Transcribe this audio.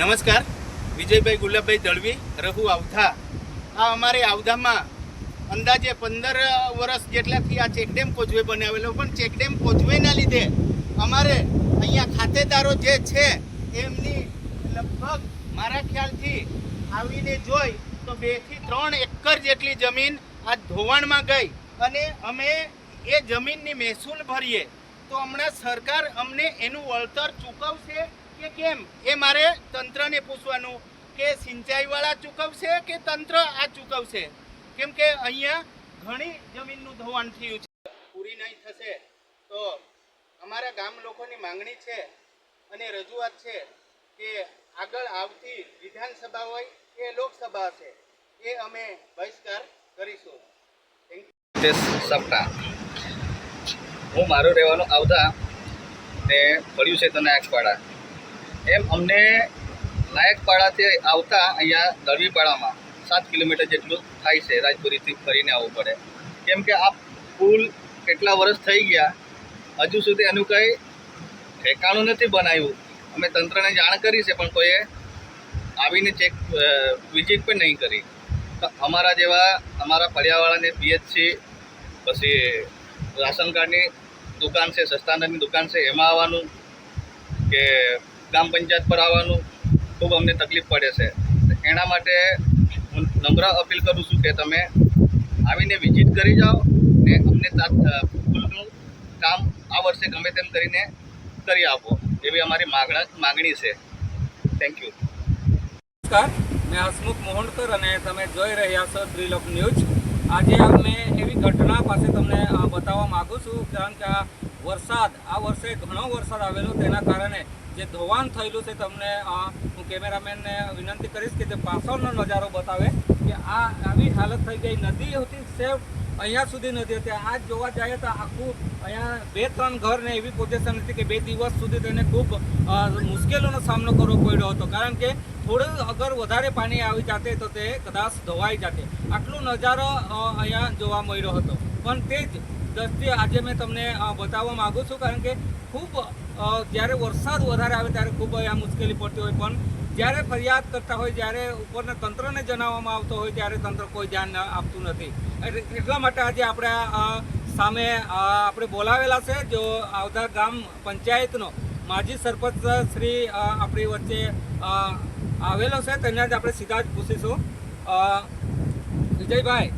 નમસ્કાર, વિજયભાઈ ગુલાબભાઈ દળવી, રહુ આવધા. આ અમારે આવધામાં અંદાજે 15 વર્ષ જેટલાથી આ ચેકડેમ કોઝવે બનાવેલો, પણ ચેકડેમ કોઝવેના લીધે અમારે અહીંયા ખાતેદારો જે છે એમની લગભગ મારા ખ્યાલથી આવીને જોઈ તો 2 થી 3 એકર જેટલી જમીન આ ધોવાણમાં ગઈ અને અમે એ જમીનની મહેસૂલ ભરીએ તો હમણાં સરકાર અમને એનું વળતર ચૂકવશે કે કેમ એ મારે તંત્રને પૂછવાનું કે સિંચાઈવાળા ચૂકવશે કે તંત્ર આ ચૂકવશે, કેમ કે અહીંયા ઘણી જમીનનું ધોવાણ થયું છે. પૂરી નહીં થશે તો અમારા ગામ લોકોની માંગણી છે અને રજૂઆત છે કે આગળ આવતી વિધાનસભા હોય કે લોકસભા હશે એ અમે બહિષ્કાર કરીશું. હું મારું રહેવાનું આવતા ને પડ્યું છે તો નાયકપાડા. એમ અમને નાયકપાડાથી આવતા અહીંયા દળવીપાડામાં 7 કિલોમીટર જેટલું થાય છે. રાજપુરીથી ફરીને આવવું પડે, કેમ કે આ પુલ કેટલા વર્ષ થઈ ગયા, હજુ સુધી એનું કંઈ ઠેકાણું નથી બનાવ્યું. અમે તંત્રને જાણ કરી છે પણ કોઈએ આવીને વિઝિટ પણ નહીં કરી. તો અમારા જેવા અમારા ફળિયાવાળાને પીએચસી પછી રાશન કાર્ડની દુકાન છે, સસ્તાનની દુકાન છે, એમાં આવવાનું કે ગ્રામ પંચાયત પર આવવાનું ખૂબ અમને તકલીફ પડે છે. એના માટે હું નમ્ર અપીલ કરું છું કે તમે આવીને વિઝિટ કરી જાઓ ને અમને પુલનું કામ આ વર્ષે ગમે તેમ કરીને કરી આપો એવી અમારી માગણી છે. Thank you. નમસ્કાર, મેં હસમુખ મોહનકર અને તમે જોઈ રહ્યા છો ત્રિલોક ન્યૂઝ. આજે અમે એવી ઘટના પાસે તમને બતાવવા માગું છું, કારણ કે આ વર્ષે ઘણો વરસાદ આવેલો, તેના કારણે જે ધોવાણ થયેલું છે તમને હું કેમેરામેનને વિનંતી કરીશ કે તે પાછળનો નજારો બતાવે કે આવી હાલત થઈ ગઈ. નદી હતી સેફ અહીંયા સુધી નથી હતી. આ જોવા જઈએ તો આખું અહીંયા 2-3 ઘરને એવી પોઝિશન હતી કે 2 દિવસ સુધી તેને ખૂબ મુશ્કેલીનો સામનો કરવો પડ્યો હતો, કારણ કે થોડું અગર વધારે પાણી આવી જાતે તો તે કદાચ ધોવાઈ જાતે. આટલો નજારો અહીંયા જોવા મળ્યો હતો. પણ તે જ દ્રષ્ટિએ આજે મેં તમને બતાવવા માગું છું, કારણ કે ખૂબ જ્યારે વરસાદ વધારે આવે ત્યારે ખૂબ આ મુશ્કેલી પડતી હોય, પણ જ્યારે ફરિયાદ કરતા હોય, જ્યારે ઉપરના તંત્રને જણાવવામાં આવતો હોય ત્યારે તંત્ર કોઈ ધ્યાન આપતું નથી. એટલા માટે આજે આપણે સામે આપણે બોલાવેલા છે જો આવધા ગ્રામ પંચાયતનો માજી સરપંચ શ્રી આપણી વચ્ચે આવેલો છે, તેને જ આપણે સીધા જ પૂછીશું. વિજયભાઈ,